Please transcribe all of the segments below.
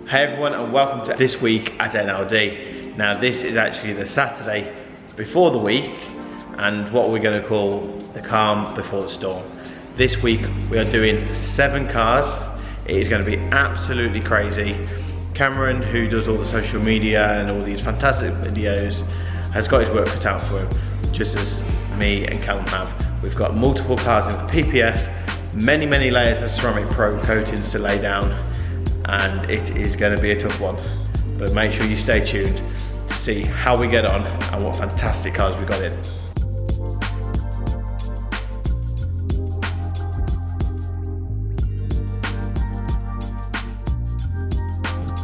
Hey everyone, and welcome to This Week at NLD. Now this is actually the Saturday before the week and what we're going to call the calm before the storm. This week we are doing 7 cars. It is going to be absolutely crazy. Cameron, who does all the social media and all these fantastic videos, has got his work cut out for him, just as me and Callum have. We've got multiple cars in PPF, many layers of ceramic pro coatings to lay down, and it is going to be a tough one. But make sure you stay tuned to see how we get on and what fantastic cars we got in.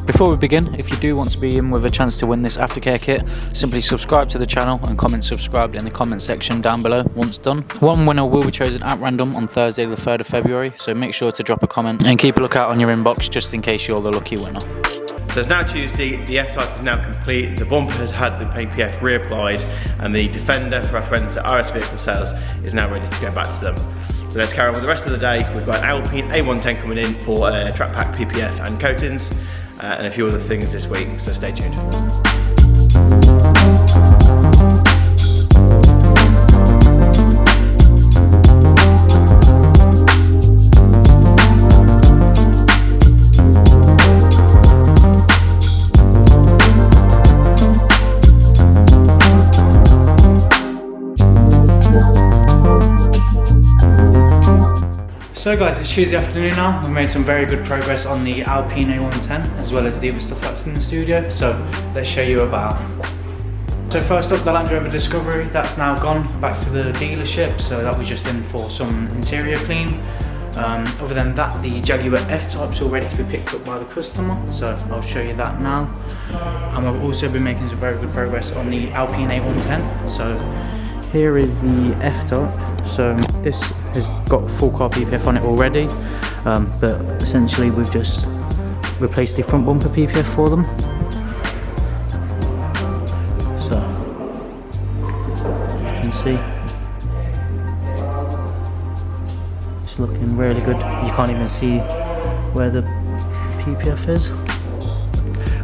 Before we begin, if you do want to be in with a chance to win this aftercare kit, simply subscribe to the channel and comment subscribed in the comment section down below once done. One winner will be chosen at random on Thursday the 3rd of February, so make sure to drop a comment and keep a lookout on your inbox just in case you're the lucky winner. So it's now Tuesday, the F-Type is now complete, the bumper has had the PPF reapplied, and the Defender for our friends at RS Vehicle Sales is now ready to go back to them. So let's carry on with the rest of the day. We've got an Alpine A110 coming in for track pack PPF and coatings, and a few other things this week, so stay tuned. So guys, it's Tuesday afternoon now. We've made some very good progress on the Alpine A110 as well as the other stuff that's in the studio, so let's show you about. So first up, the Land Rover Discovery, that's now gone back to the dealership, so that was just in for some interior clean. Other than that, the Jaguar F-Type's all ready to be picked up by the customer, so I'll show you that now. And we've also been making some very good progress on the Alpine A110. So here is the F-Type. So this has got full car PPF on it already, but essentially we've just replaced the front bumper PPF for them. So you can see it's looking really good. You can't even see where the PPF is,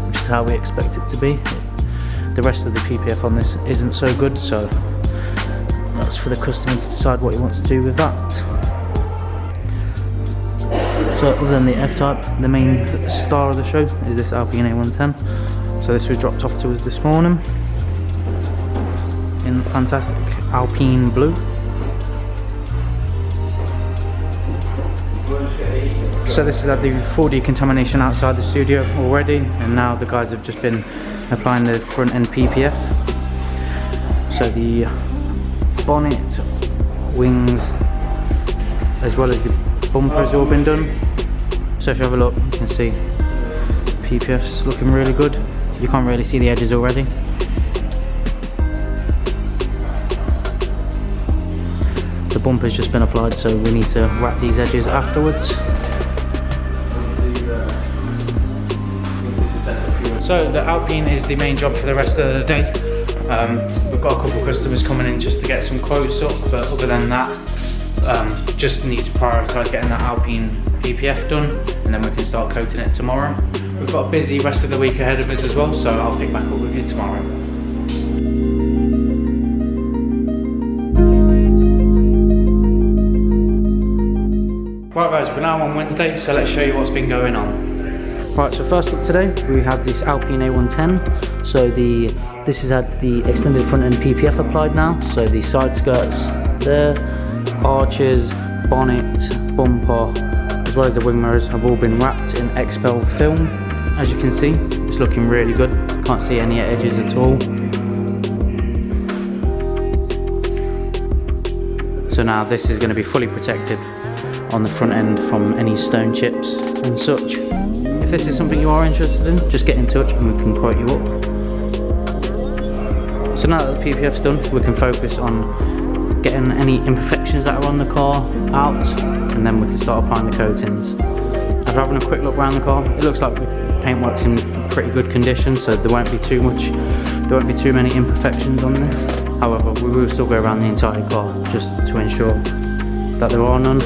which is how we expect it to be. The rest of the PPF on this isn't so good, so that's for the customer to decide what he wants to do with that. So other than the F-Type, the main star of the show is this Alpine A110. So this was dropped off to us this morning in fantastic Alpine blue. So this has had the full decontamination outside the studio already, and now the guys have just been applying the front end PPF. So the bonnet, wings, as well as the bumper has all been done. So if you have a look, you can see PPF's looking really good. You can't really see the edges already. The bumper's just been applied, so we need to wrap these edges afterwards. So the Alpine is the main job for the rest of the day. We've got a couple of customers coming in just to get some quotes up, but other than that, just need to prioritise getting that Alpine PPF done, and then we can start coating it tomorrow. We've got a busy rest of the week ahead of us as well, so I'll pick back up with you tomorrow. Right guys, we're now on Wednesday, so let's show you what's been going on. Right, so first up today, we have this Alpine A110. So this has had the extended front end PPF applied now. So the side skirts there, arches, bonnet, bumper, as well as the wing mirrors have all been wrapped in Xpel film. As you can see, it's looking really good. Can't see any edges at all. So now this is going to be fully protected on the front end from any stone chips and such. If this is something you are interested in, just get in touch and we can quote you up. So now that the PPF's done, we can focus on getting any imperfections that are on the car out, and then we can start applying the coatings. After having a quick look around the car, it looks like the paintwork's in pretty good condition, so there won't be too many imperfections on this. However, we will still go around the entire car just to ensure that there are none.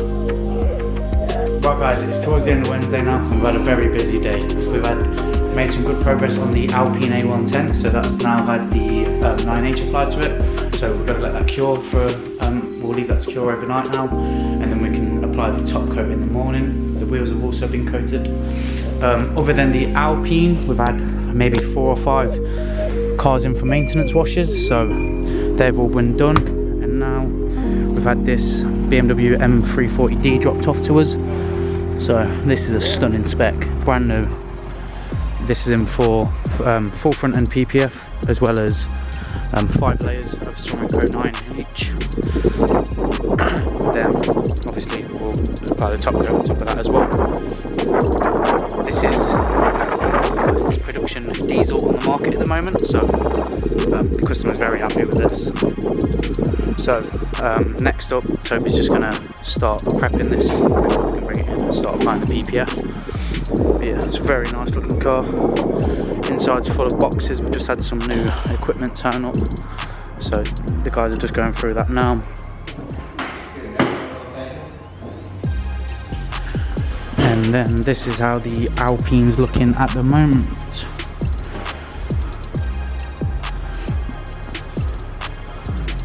Right guys, it's towards the end of Wednesday now, and we've had a very busy day. We've had made some good progress on the Alpine A110, so that's now had the 9H applied to it. So we're going to let that cure for, we'll leave that to cure overnight now, and then we can apply the top coat in the morning. The wheels have also been coated. Other than the Alpine, we've had maybe 4 or 5 cars in for maintenance washes, so they've all been done. And now we've had this BMW M340D dropped off to us. So this is a stunning spec, brand new. This is in for full front end PPF, as well as 5 layers of ceramic coat 9H. Then obviously we'll apply the top coat on top of that as well. This is production diesel on the market at the moment, so the customer's very happy with this. So next up, Toby's just going to start prepping this. We can bring it in and start applying the PPF. But yeah, it's a very nice looking car. Inside's full of boxes. We've just had some new equipment turn up, so the guys are just going through that now. And then this is how the Alpine's looking at the moment.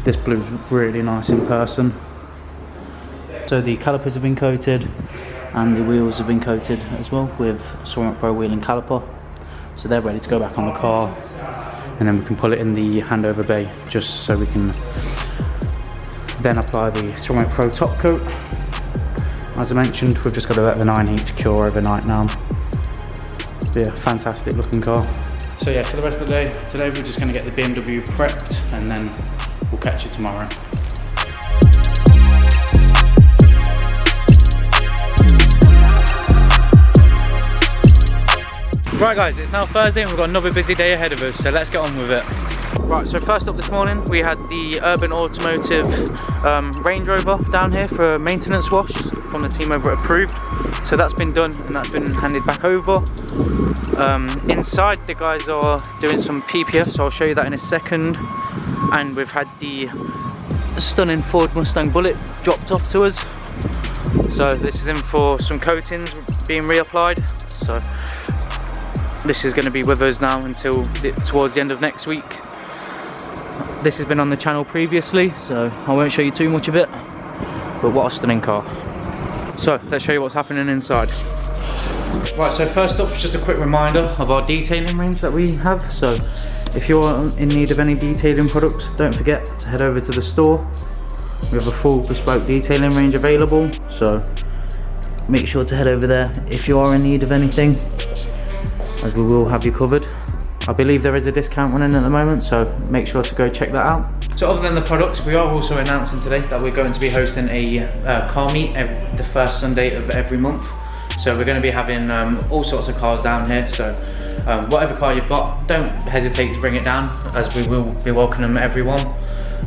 This blue's really nice in person. So the calipers have been coated and the wheels have been coated as well with Ceramic Pro wheel and caliper. So they're ready to go back on the car, and then we can pull it in the handover bay just so we can then apply the Ceramic Pro top coat. As I mentioned, we've just got to let the 9H cure overnight now. But yeah, fantastic looking car. So yeah, for the rest of the day, today we're just going to get the BMW prepped, and then we'll catch you tomorrow. Right guys, it's now Thursday and we've got another busy day ahead of us, so let's get on with it. Right, so first up this morning we had the Urban Automotive Range Rover down here for a maintenance wash from the team over at Approved. So that's been done and that's been handed back over. Inside the guys are doing some PPF, so I'll show you that in a second. And we've had the stunning Ford Mustang Bullet dropped off to us. So this is in for some coatings being reapplied. So this is going to be with us now until towards the end of next week. This has been on the channel previously, so I won't show you too much of it, but what a stunning car. So let's show you what's happening inside. Right, so first up, just a quick reminder of our detailing range that we have. So if you're in need of any detailing products, don't forget to head over to the store. We have a full bespoke detailing range available, so make sure to head over there if you are in need of anything, as we will have you covered. I believe there is a discount running at the moment, so make sure to go check that out. So other than the products, we are also announcing today that we're going to be hosting a car meet the first Sunday of every month. So we're going to be having all sorts of cars down here, so whatever car you've got, don't hesitate to bring it down, as we will be welcoming everyone.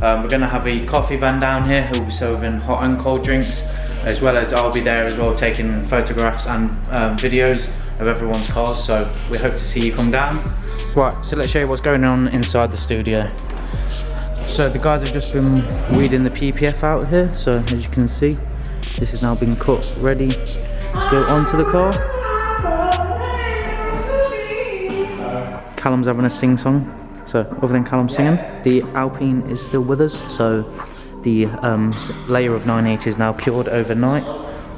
We're going to have a coffee van down here who will be serving hot and cold drinks, as well as I'll be there as well taking photographs and videos of everyone's cars, so we hope to see you come down. Right, so let's show you what's going on inside the studio. So the guys have just been weeding the PPF out here, so as you can see, this has now been cut ready to go onto the car. Callum's having a sing song, so other than Callum singing, the Alpine is still with us, so the layer of 9H is now cured overnight,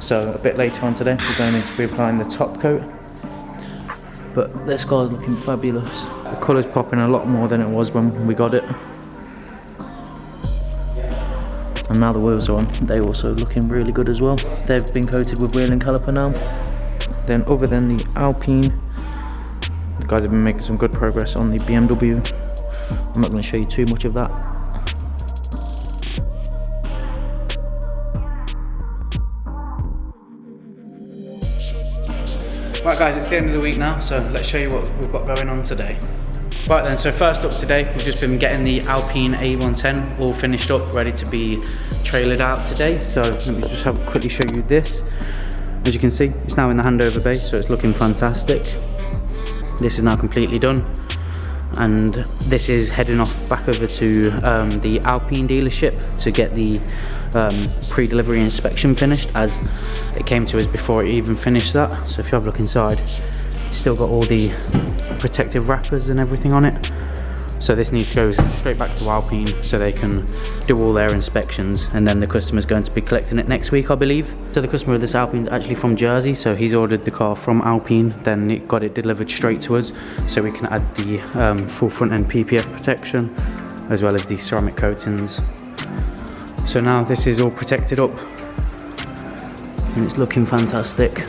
so a bit later on today we're going to be applying the top coat. But this car is looking fabulous. The colour's popping a lot more than it was when we got it. And now the wheels are on, they're also looking really good as well. They've been coated with wheel and caliper now. Then other than the Alpine, the guys have been making some good progress on the BMW. I'm not going to show you too much of that. Right guys, it's the end of the week now, so let's show you what we've got going on today. Right then, so first up today, we've just been getting the Alpine A110 all finished up, ready to be trailered out today. So let me just quickly show you this. As you can see, it's now in the handover bay, so it's looking fantastic. This is now completely done, and this is heading off back over to the Alpine dealership to get the pre-delivery inspection finished, as it came to us before it even finished that. So if you have a look inside, it's still got all the protective wrappers and everything on it. So this needs to go straight back to Alpine so they can do all their inspections, and then the customer's going to be collecting it next week, I believe. So the customer of this Alpine is actually from Jersey, so he's ordered the car from Alpine, then it got it delivered straight to us, so we can add the full front end PPF protection as well as the ceramic coatings. So now this is all protected up and it's looking fantastic.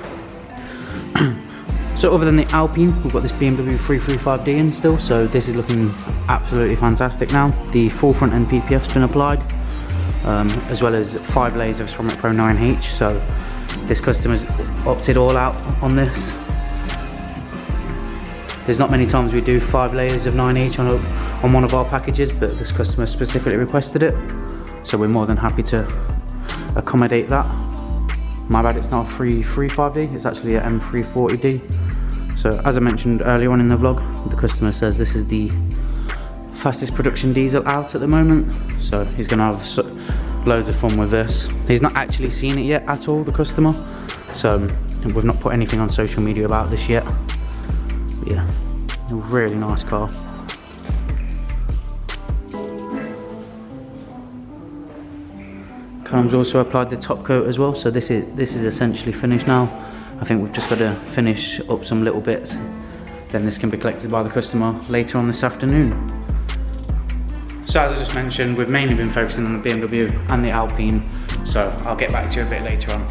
So other than the Alpine, we've got this BMW 335D in still, so this is looking absolutely fantastic now. The full front end PPF's been applied, as well as 5 layers of Ceramic Pro 9H, so this customer's opted all out on this. There's not many times we do 5 layers of 9H on one of our packages, but this customer specifically requested it, so we're more than happy to accommodate that. My bad, it's not a 335D, it's actually an M340D. So as I mentioned earlier on in the vlog, the customer says this is the fastest production diesel out at the moment, so he's going to have loads of fun with this. He's not actually seen it yet at all, the customer, so we've not put anything on social media about this yet. But yeah, a really nice car. Callum's also applied the top coat as well, so this is essentially finished now. I think we've just got to finish up some little bits, then this can be collected by the customer later on this afternoon. So as I just mentioned, we've mainly been focusing on the BMW and the Alpine, so I'll get back to you a bit later on.